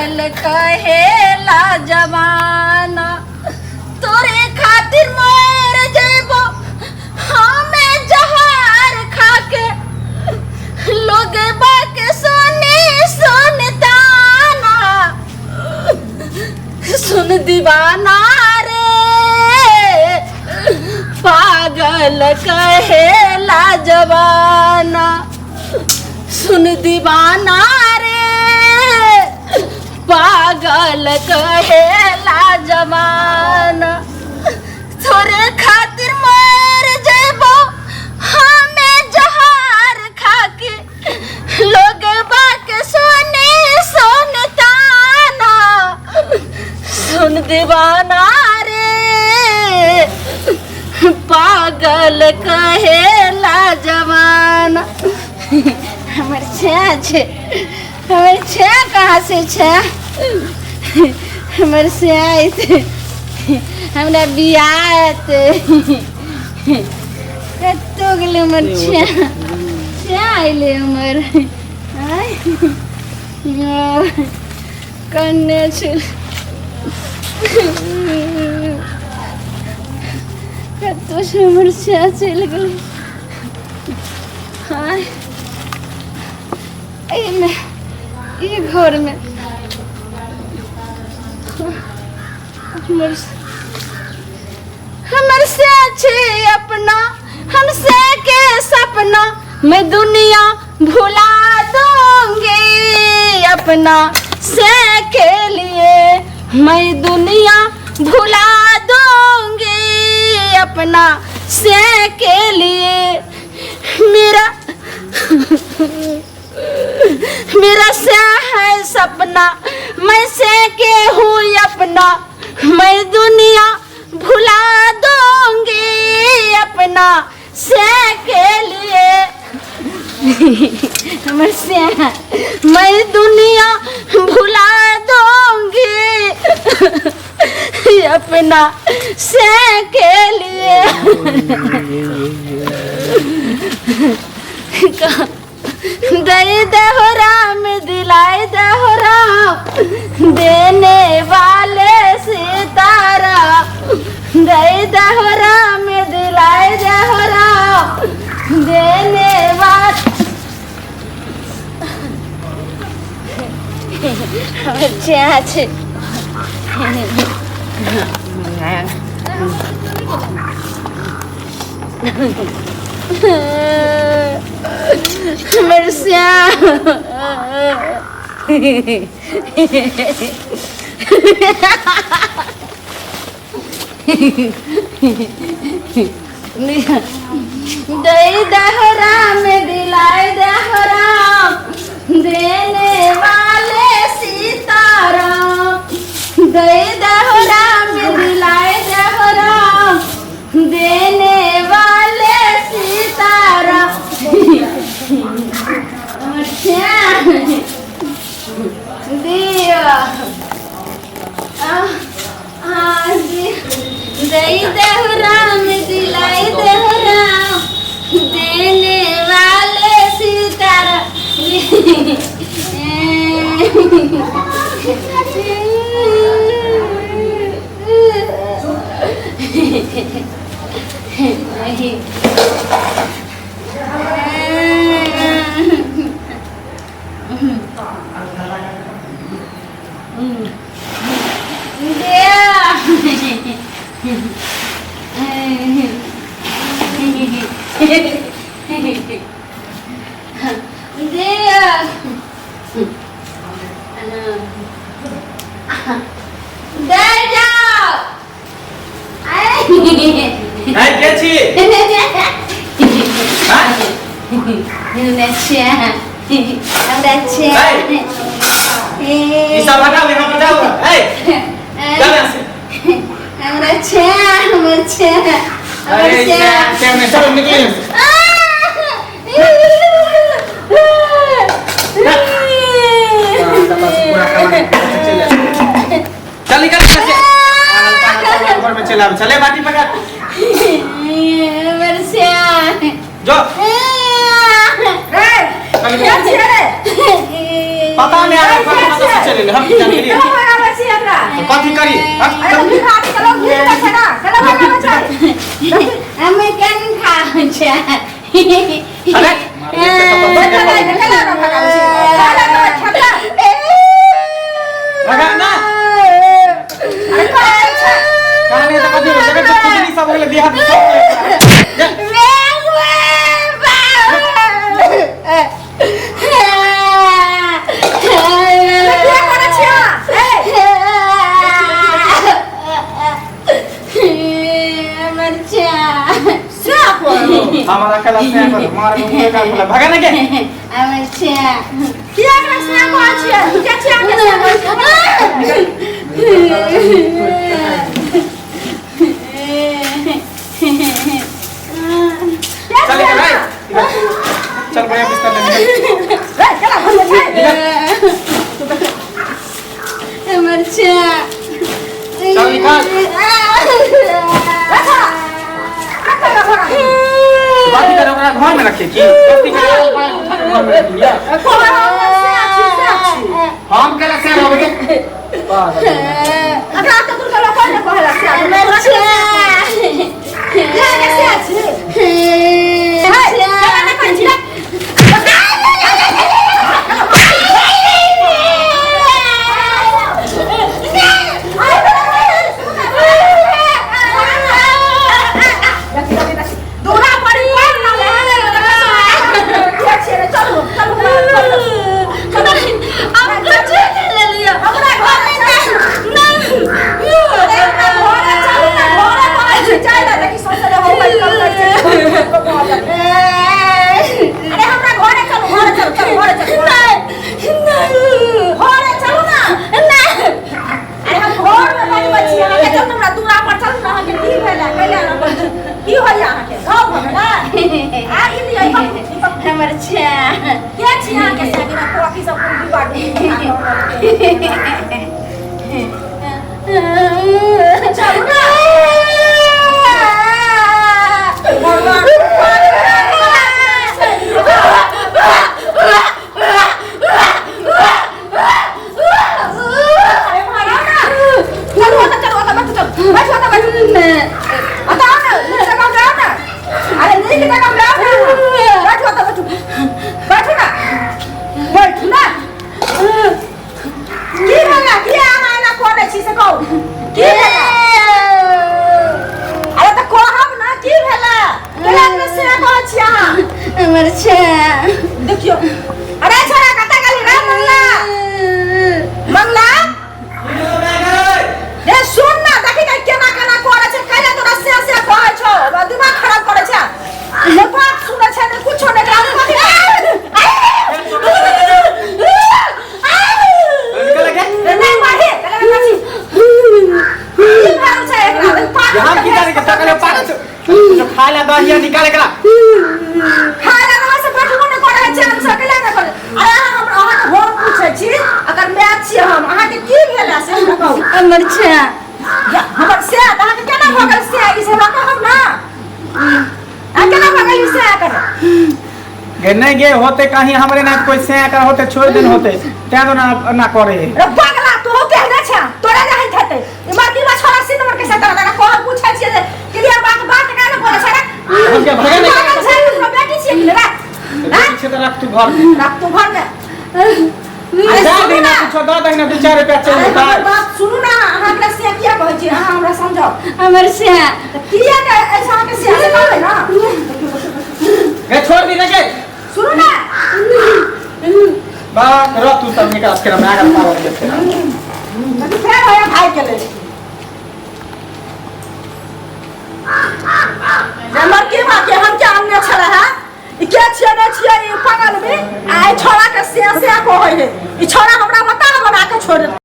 पागल कहेला जमाना तोरे खातिर मर जेबो हमें जहर खाके लोग बाके सुनी सुनताना सुन दीवाना रे पागल कहेला जवाना सुन दीवाना रे पागल कहेला जवाना थोरे खातिर मर जेबो हमें जहर खाके लोग बाके सुनी सुनताना सुन दीवाना रे पागल कहेला जवाना हमर छे हमर छे कहाँ से छे हमर से आते हमरा बियात कतो गेले हमर छे आइले हमर कन्ने छे कतो से हमर से चल गेल हाँ ये घर में हमर से अच्छे अपना हमसे के सपना मैं दुनिया भुला दूंगी अपना से के लिए मैं दुनिया भुला दूंगी अपना से के लिए मेरा से है सपना मैं से के हूँ अपना मैं दुनिया भुला दूंगी अपना से के लिए मैं दुनिया भुला दूंगी अपना से के लिए दे दहो राम दिलाए दहो राम देने वाले सितारा दे दहो राम दिलाए दहो राम देने वाले बच्चे अच्छे मरसिया दई दहो राम दिलाए दहो राम देने वाले सीताराम दई दहो राम दिलाए दहो राम देने वाले सीताराम दिया दई दहो राम दिलाए दहो राम देने वाले सीताराम चले बाटी पकड़ जो पता नहीं आ रहा चले हम जान के लिए कथी करी हमें क्या खाओ छे अरे लगा ना कहानी तो कथी जगह तो खुद नहीं सब बोले दिया हमारा कला से मार मुंह का बोला भागा ना के अच्छा क्या कर से को अच्छी क्या क्या चल के भाई चल बढ़िया बिस्तर ले चला मरचा चल निकाल बाकी करो अपना घर में रखे की गलती करे घर में रख लिया हम कला से हो गए अगर आप तो कुल कला कौन कहला से मरचा क्या कैसे अच्छी है चला ना पंजी देखियो अरे छोरा कता गली रे मंगला रे सुन ना देखि के केना केना करे छै काले तोरा से कहै छौ दिमाग खराब करे छै ये बात सुनै छै ने कुछो नै काम कथि निकल गया नहीं मारे कले कथि की भाव छै एकरा यहां की जाने के सकले पागल जो खा ले दहिया निकाल एकरा खा ले से बैठबो नै करे छै हम सकले नै करे अरे हम अहाँ के होम पूछै छी अगर मैच छी हम अहाँ के की भेला से हमरा कहू मरचा हमर से अहाँ के केना भगल से ई से हमरा कहब ना आ केना भगल से कर गे नहीं गे होते कहीं हमरे ना कोई से कर होते छोड़ दिन होते त्या तो ना करे रे पगला तू कहने छ तोरा नहीं थते ई माटी में छोरा सी नंबर के साथ लगा को पूछै छी क्लियर बात काहे बोले छ रे हम के भगे नहीं बेटी छी कि रे पीछे तो रख तू घर में अरे जा देना कुछ दो देना 2-4 रुपया चल बता बात सुनु ना अहाँ के से किया कहै छी अहाँ हमरा समझाओ हमर से किया के ऐसा के से कहै ना गे छोड़ दी ना के सुनु ना बा रख तू सब निकाल के मैं आकर पावर देते तो फेर होया भाई के ले नंबर के बात के हम क्या हमने छला है ई के छिए नै छिए ई पागल में आइ छोरा के से को होय है ई छोरा